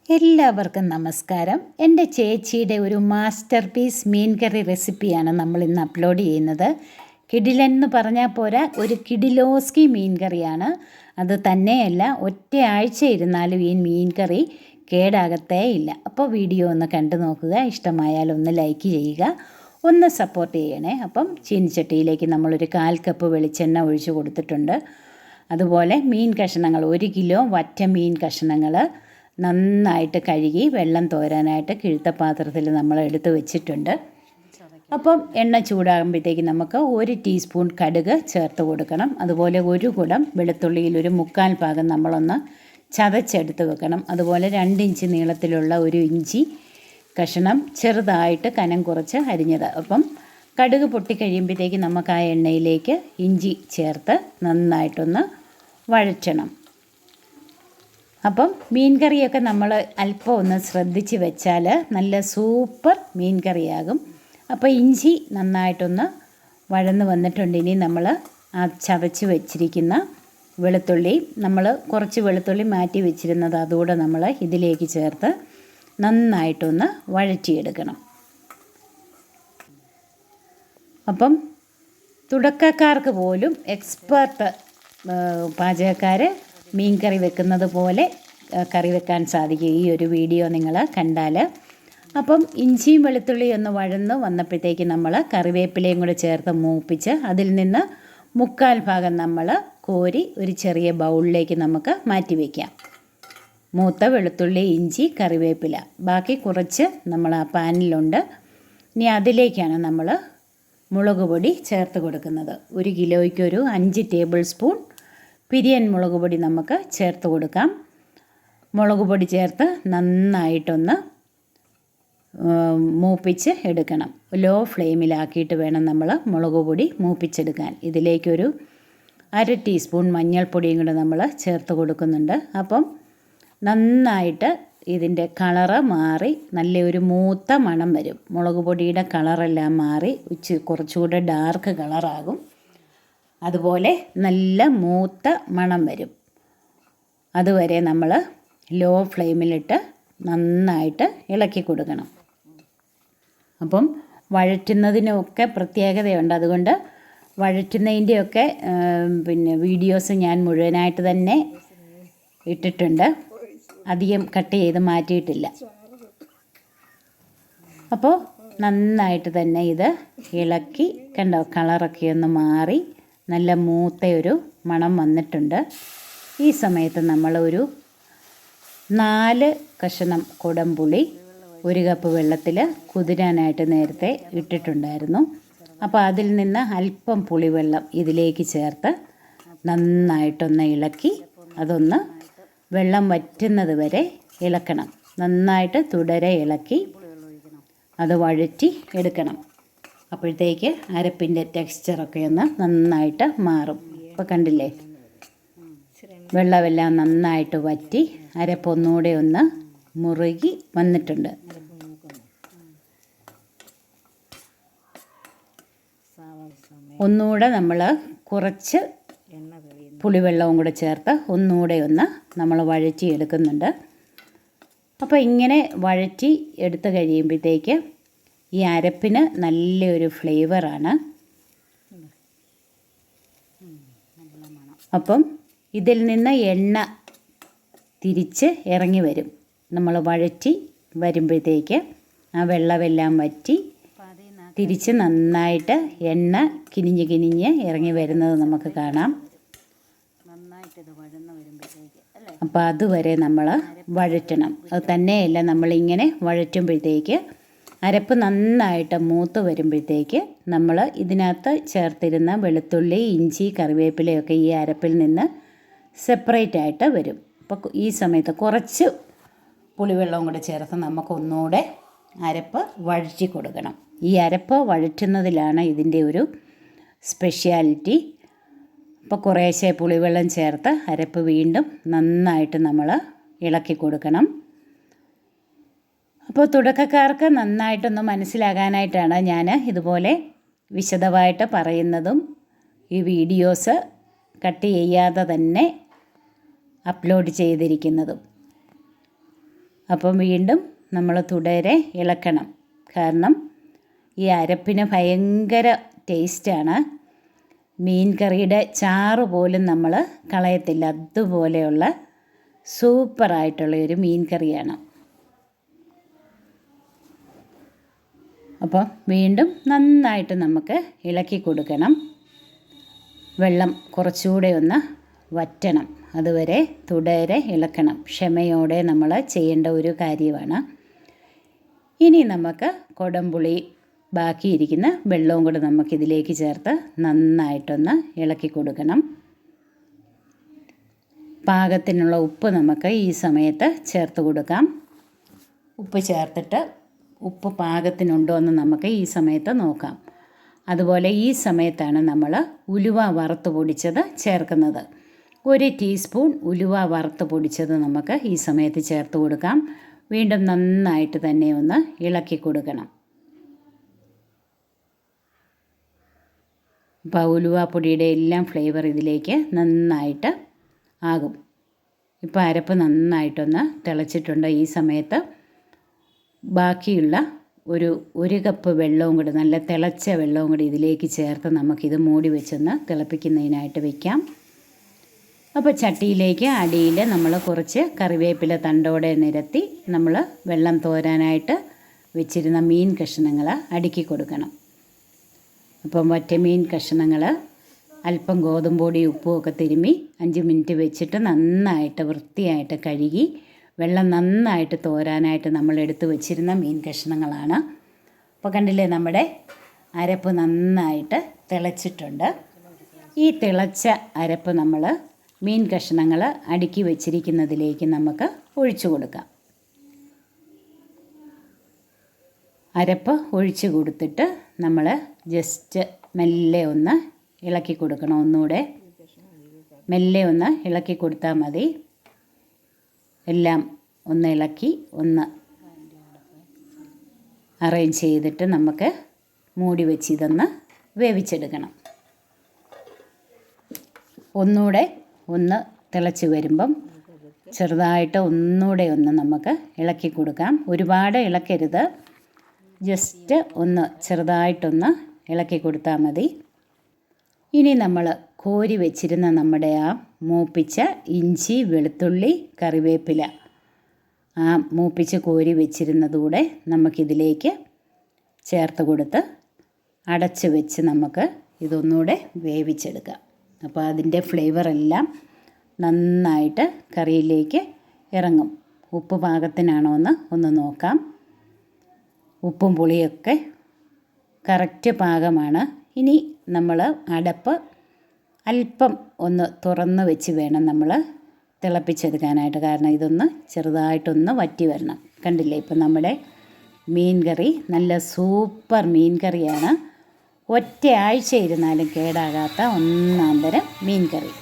എല്ലാവർക്കും നമസ്കാരം. എൻ്റെ ചേച്ചിയുടെ ഒരു മാസ്റ്റർ പീസ് മീൻ കറി റെസിപ്പിയാണ് നമ്മൾ ഇന്ന് അപ്ലോഡ് ചെയ്യുന്നത്. കിടിലൻ എന്ന് പറഞ്ഞാൽ പോരാ, ഒരു കിടിലോസ്കി മീൻ കറിയാണ്. അത് തന്നെയല്ല, ഒറ്റ ആഴ്ച ഇരുന്നാലും ഈ മീൻ കറി കേടാകത്തേ ഇല്ല. അപ്പോൾ വീഡിയോ ഒന്ന് കണ്ടു നോക്കുക. ഇഷ്ടമായാൽ ഒന്ന് ലൈക്ക് ചെയ്യുക, ഒന്ന് സപ്പോർട്ട് ചെയ്യണേ. അപ്പം ചീനിച്ചട്ടിയിലേക്ക് നമ്മളൊരു 1/4 കപ്പ് വെളിച്ചെണ്ണ ഒഴിച്ച് കൊടുത്തിട്ടുണ്ട്. അതുപോലെ മീൻ കഷ്ണങ്ങൾ 1 കിലോ വറ്റ മീൻ കഷ്ണങ്ങൾ നന്നായിട്ട് കഴുകി വെള്ളം തോരാനായിട്ട് കിഴുത്ത പാത്രത്തിൽ നമ്മൾ എടുത്ത് വെച്ചിട്ടുണ്ട്. അപ്പം എണ്ണ ചൂടാകുമ്പോഴത്തേക്ക് നമുക്ക് 1 ടീസ്പൂൺ കടുക് ചേർത്ത് കൊടുക്കണം. അതുപോലെ 1 കുടം വെളുത്തുള്ളിയിൽ ഒരു 1/4 ഭാഗം നമ്മളൊന്ന് ചതച്ചെടുത്ത് വെക്കണം. അതുപോലെ 2 ഇഞ്ച് നീളത്തിലുള്ള ഒരു ഇഞ്ചി കഷ്ണം ചെറുതായിട്ട് കനം കുറച്ച് അരിഞ്ഞത്. അപ്പം കടുക് പൊട്ടിക്കഴിയുമ്പോഴത്തേക്ക് നമുക്ക് ആ എണ്ണയിലേക്ക് ഇഞ്ചി ചേർത്ത് നന്നായിട്ടൊന്ന് വഴറ്റണം. അപ്പം മീൻ കറിയൊക്കെ നമ്മൾ അല്പം ഒന്ന് ശ്രദ്ധിച്ച് വെച്ചാൽ നല്ല സൂപ്പർ മീൻ കറിയാകും. അപ്പോൾ ഇഞ്ചി നന്നായിട്ടൊന്ന് വഴന്ന് വന്നിട്ടുണ്ട്. ഇനി നമ്മൾ ആ ചതച്ച് വെച്ചിരിക്കുന്ന വെളുത്തുള്ളി, നമ്മൾ കുറച്ച് വെളുത്തുള്ളി മാറ്റി വെച്ചിരുന്നത് അതുകൂടെ നമ്മൾ ഇതിലേക്ക് ചേർത്ത് നന്നായിട്ടൊന്ന് വഴറ്റിയെടുക്കണം. അപ്പം തുടക്കക്കാർക്ക് പോലും എക്സ്പേർട്ട് പാചകക്കാർ മീൻ കറി വെക്കുന്നത് പോലെ കറി വെക്കാൻ സാധിക്കും ഈ ഒരു വീഡിയോ നിങ്ങൾ കണ്ടാൽ. അപ്പം ഇഞ്ചിയും വെളുത്തുള്ളിയും ഒന്ന് വഴന്ന് വന്നപ്പോഴത്തേക്ക് നമ്മൾ കറിവേപ്പിലയും കൂടെ ചേർത്ത് മൂപ്പിച്ച് അതിൽ നിന്ന് 1/4 ഭാഗം നമ്മൾ കോരി ഒരു ചെറിയ ബൗളിലേക്ക് നമുക്ക് മാറ്റി വയ്ക്കാം. മൂത്ത വെളുത്തുള്ളി, ഇഞ്ചി, കറിവേപ്പില, ബാക്കി കുറച്ച് നമ്മൾ ആ പാനിലുണ്ട്. ഇനി അതിലേക്കാണ് നമ്മൾ മുളക് പൊടി ചേർത്ത് കൊടുക്കുന്നത്. 1 കിലോയ്ക്ക് ഒരു 5 ടേബിൾ സ്പൂൺ പിരിയൻ മുളക് പൊടി നമുക്ക് ചേർത്ത് കൊടുക്കാം. മുളക് പൊടി ചേർത്ത് നന്നായിട്ടൊന്ന് മൂപ്പിച്ച് എടുക്കണം. ലോ ഫ്ലെയിമിലാക്കിയിട്ട് വേണം നമ്മൾ മുളക് പൊടി മൂപ്പിച്ചെടുക്കാൻ. ഇതിലേക്കൊരു 1/2 ടീസ്പൂൺ മഞ്ഞൾപ്പൊടിയും കൂടെ നമ്മൾ ചേർത്ത് കൊടുക്കുന്നുണ്ട്. അപ്പം നന്നായിട്ട് ഇതിൻ്റെ കളറ് മാറി നല്ലൊരു മൂത്ത മണം വരും. മുളക് പൊടിയുടെ കളറെല്ലാം മാറി കുറച്ചുകൂടെ ഡാർക്ക് കളറാകും. അതുപോലെ നല്ല മൂത്ത മണം വരും. അതുവരെ നമ്മൾ ലോ ഫ്ലെയിമിലിട്ട് നന്നായിട്ട് ഇളക്കി കൊടുക്കണം. അപ്പം വഴറ്റുന്നതിനൊക്കെ പ്രത്യേകതയുണ്ട്. അതുകൊണ്ട് വഴറ്റുന്നതിൻ്റെയൊക്കെ വീഡിയോസ് ഞാൻ മുഴുവനായിട്ട് തന്നെ ഇട്ടിട്ടുണ്ട്. അധികം കട്ട് ചെയ്ത് മാറ്റിയിട്ടില്ല. അപ്പോൾ നന്നായിട്ട് തന്നെ ഇത് ഇളക്കി, കണ്ടോ, കളറൊക്കെ ഒന്ന് മാറി നല്ല മൂത്തയൊരു മണം വന്നിട്ടുണ്ട്. ഈ സമയത്ത് നമ്മൾ ഒരു 4 കഷണം കുടംപുളി 1 കപ്പ് വെള്ളത്തിൽ കുതിരാനായിട്ട് നേരത്തെ ഇട്ടിട്ടുണ്ടായിരുന്നു. അപ്പോൾ അതിൽ നിന്ന് അല്പം പുളിവെള്ളം ഇതിലേക്ക് ചേർത്ത് നന്നായിട്ടൊന്ന് ഇളക്കി അതൊന്ന് വെള്ളം വറ്റുന്നത് വരെ ഇളക്കണം. നന്നായിട്ട് തുടരെ ഇളക്കി അത് വഴറ്റി എടുക്കണം. അപ്പോഴത്തേക്ക് അരപ്പിൻ്റെ ടെക്സ്ചറൊക്കെ ഒന്ന് നന്നായിട്ട് മാറും. ഇപ്പോൾ കണ്ടില്ലേ, വെള്ളമെല്ലാം നന്നായിട്ട് വറ്റി അരപ്പൊന്നുകൂടെ ഒന്ന് മുറുകി വന്നിട്ടുണ്ട്. ഒന്നുകൂടെ നമ്മൾ കുറച്ച് പുളിവെള്ളവും കൂടെ ചേർത്ത് ഒന്നുകൂടെ ഒന്ന് നമ്മൾ വഴറ്റി എടുക്കുന്നുണ്ട്. അപ്പോൾ ഇങ്ങനെ വഴറ്റി എടുത്ത് കഴിയുമ്പോഴത്തേക്ക് ഈ അരപ്പിന് നല്ലൊരു ഫ്ലേവറാണ്. അപ്പം ഇതിൽ നിന്ന് എണ്ണ തിരിച്ച് ഇറങ്ങി വരും. നമ്മൾ വഴറ്റി വരുമ്പോഴത്തേക്ക് ആ വെള്ളമെല്ലാം വറ്റി തിരിച്ച് നന്നായിട്ട് എണ്ണ കിനിഞ്ഞ് കിനിഞ്ഞ് ഇറങ്ങി വരുന്നത് നമുക്ക് കാണാം. അപ്പോൾ അതുവരെ നമ്മൾ വഴറ്റണം. അത് തന്നെയല്ല, നമ്മളിങ്ങനെ വഴറ്റുമ്പോഴത്തേക്ക് അരപ്പ് നന്നായിട്ട് മൂത്ത് വരുമ്പോഴത്തേക്ക് നമ്മൾ ഇതിനകത്ത് ചേർത്തിരുന്ന വെളുത്തുള്ളി, ഇഞ്ചി, കറിവേപ്പിലയൊക്കെ ഈ അരപ്പിൽ നിന്ന് സെപ്പറേറ്റ് ആയിട്ട് വരും. അപ്പോൾ ഈ സമയത്ത് കുറച്ച് പുളിവെള്ളവും കൂടെ ചേർത്ത് നമുക്കൊന്നുകൂടെ അരപ്പ് വഴറ്റി കൊടുക്കണം. ഈ അരപ്പ് വഴറ്റുന്നതിലാണ് ഇതിൻ്റെ ഒരു സ്പെഷ്യാലിറ്റി. അപ്പോൾ കുറേശ്ശെ പുളിവെള്ളം ചേർത്ത് അരപ്പ് വീണ്ടും നന്നായിട്ട് നമ്മൾ ഇളക്കി കൊടുക്കണം. അപ്പോൾ തുടക്കക്കാർക്ക് നന്നായിട്ടൊന്ന് മനസ്സിലാകാനായിട്ടാണ് ഞാൻ ഇതുപോലെ വിശദമായിട്ട് പറയുന്നതും ഈ വീഡിയോസ് കട്ട് ചെയ്യാതെ തന്നെ അപ്ലോഡ് ചെയ്തിരിക്കുന്നതും. അപ്പം വീണ്ടും നമ്മൾ തുടരെ ഇളക്കണം. കാരണം ഈ അരപ്പിന് ഭയങ്കര ടേസ്റ്റാണ്. മീൻ കറിയുടെ ചാറ് പോലും നമ്മൾ കളയത്തില്ല. അതുപോലെയുള്ള സൂപ്പറായിട്ടുള്ള ഒരു മീൻ കറിയാണ്. അപ്പം വീണ്ടും നന്നായിട്ട് നമുക്ക് ഇളക്കി കൊടുക്കണം. വെള്ളം കുറച്ചുകൂടെ ഒന്ന് വറ്റണം. അതുവരെ തുടരെ ഇളക്കണം. ക്ഷമയോടെ നമ്മൾ ചെയ്യേണ്ട ഒരു കാര്യമാണ്. ഇനി നമുക്ക് കുടംപുളി ബാക്കിയിരിക്കുന്ന വെള്ളവും കൂടെ നമുക്കിതിലേക്ക് ചേർത്ത് നന്നായിട്ടൊന്ന് ഇളക്കി കൊടുക്കണം. പാകത്തിനുള്ള ഉപ്പ് നമുക്ക് ഈ സമയത്ത് ചേർത്ത് കൊടുക്കാം. ഉപ്പ് ചേർത്തിട്ട് ഉപ്പ് പാകത്തിനുണ്ടോ എന്ന് നമുക്ക് ഈ സമയത്ത് നോക്കാം. അതുപോലെ ഈ സമയത്താണ് നമ്മൾ ഉലുവ വറുത്ത് പൊടിച്ചത് ചേർക്കുന്നത്. 1 ടീസ്പൂൺ ഉലുവ വറുത്ത് പൊടിച്ചത് നമുക്ക് ഈ സമയത്ത് ചേർത്ത് കൊടുക്കാം. വീണ്ടും നന്നായിട്ട് തന്നെ ഒന്ന് ഇളക്കി കൊടുക്കണം. അപ്പോൾ ഉലുവ പൊടിയുടെ എല്ലാം ഫ്ലേവർ ഇതിലേക്ക് നന്നായിട്ട് ആകും. ഇപ്പോൾ അരപ്പ് നന്നായിട്ടൊന്ന് തിളച്ചിട്ടുണ്ട്. ഈ സമയത്ത് ബാക്കിയുള്ള ഒരു കപ്പ് വെള്ളവും കൂടി, നല്ല തിളച്ച വെള്ളവും കൂടി ഇതിലേക്ക് ചേർത്ത് നമുക്കിത് മൂടി വെച്ചൊന്ന് തിളപ്പിക്കുന്നതിനായിട്ട് വയ്ക്കാം. അപ്പോൾ ചട്ടിയിലേക്ക് അടിയിൽ നമ്മൾ കുറച്ച് കറിവേപ്പില തണ്ടോടെ നിരത്തി നമ്മൾ വെള്ളം തോരാനായിട്ട് വെച്ചിരുന്ന മീൻ കഷ്ണങ്ങൾ അടുക്കി കൊടുക്കണം. അപ്പം വറ്റമീൻ കഷ്ണങ്ങൾ അല്പം ഗോതമ്പൊടി ഉപ്പും ഒക്കെ തിരുമ്മി 5 മിനിറ്റ് വെച്ചിട്ട് നന്നായിട്ട് വൃത്തിയായിട്ട് കഴുകി വെള്ളം നന്നായിട്ട് തോരാനായിട്ട് നമ്മൾ എടുത്ത് വെച്ചിരുന്ന മീൻ കഷ്ണങ്ങളാണ്. അപ്പോൾ കണ്ടില്ലേ, നമ്മുടെ അരപ്പ് നന്നായിട്ട് തിളച്ചിട്ടുണ്ട്. ഈ തിളച്ച അരപ്പ് നമ്മൾ മീൻ കഷ്ണങ്ങൾ അടുക്കി വെച്ചിരിക്കുന്നതിലേക്ക് നമുക്ക് ഒഴിച്ചു കൊടുക്കാം. അരപ്പ് ഒഴിച്ച് കൊടുത്തിട്ട് നമ്മൾ ജസ്റ്റ് മെല്ലെ ഒന്ന് ഇളക്കി കൊടുക്കണം. ഒന്നുകൂടെ മെല്ലെ ഒന്ന് ഇളക്കി കൊടുത്താൽ മതി. എല്ലാം ഒന്ന് ഇളക്കി ഒന്ന് അറേഞ്ച് ചെയ്തിട്ട് നമുക്ക് മൂടി വെച്ച് ഇതൊന്ന് വേവിച്ചെടുക്കണം. ഒന്നുകൂടെ ഒന്ന് തിളച്ച് വരുമ്പം ചെറുതായിട്ട് ഒന്നുകൂടെ ഒന്ന് നമുക്ക് ഇളക്കി കൊടുക്കാം. ഒരുപാട് ഇളക്കരുത്, ജസ്റ്റ് ഒന്ന് ചെറുതായിട്ടൊന്ന് ഇളക്കി കൊടുത്താൽ മതി. ഇനി നമ്മൾ കോരി വെച്ചിരുന്ന നമ്മുടെ ആ മൂപ്പിച്ച ഇഞ്ചി, വെളുത്തുള്ളി, കറിവേപ്പില, ആ മൂപ്പിച്ച് കോരി വെച്ചിരുന്നതുകൂടെ നമുക്കിതിലേക്ക് ചേർത്ത് കൊടുത്ത് അടച്ച് വെച്ച് നമുക്ക് ഇതൊന്നുകൂടെ വേവിച്ചെടുക്കാം. അപ്പോൾ അതിൻ്റെ ഫ്ലേവറെല്ലാം നന്നായിട്ട് കറിയിലേക്ക് ഇറങ്ങും. ഉപ്പ് പാകത്തിനാണോ എന്ന് ഒന്ന് നോക്കാം. ഉപ്പും പുളിയൊക്കെ കറക്റ്റ് പാകമാണ്. ഇനി നമ്മൾ അടപ്പ് അല്പം ഒന്ന് തുറന്ന് വെച്ച് വേണം നമ്മൾ തിളപ്പിച്ചെടുക്കാനായിട്ട്. കാരണം ഇതൊന്ന് ചെറുതായിട്ടൊന്ന് വറ്റി വരണം. കണ്ടില്ലേ, ഇപ്പം നമ്മുടെ മീൻ കറി നല്ല സൂപ്പർ മീൻ കറിയാണ്. ഒറ്റ ആഴ്ച ഇരുന്നാലും കേടാകാത്ത ഒന്നാന്തരം മീൻ കറി.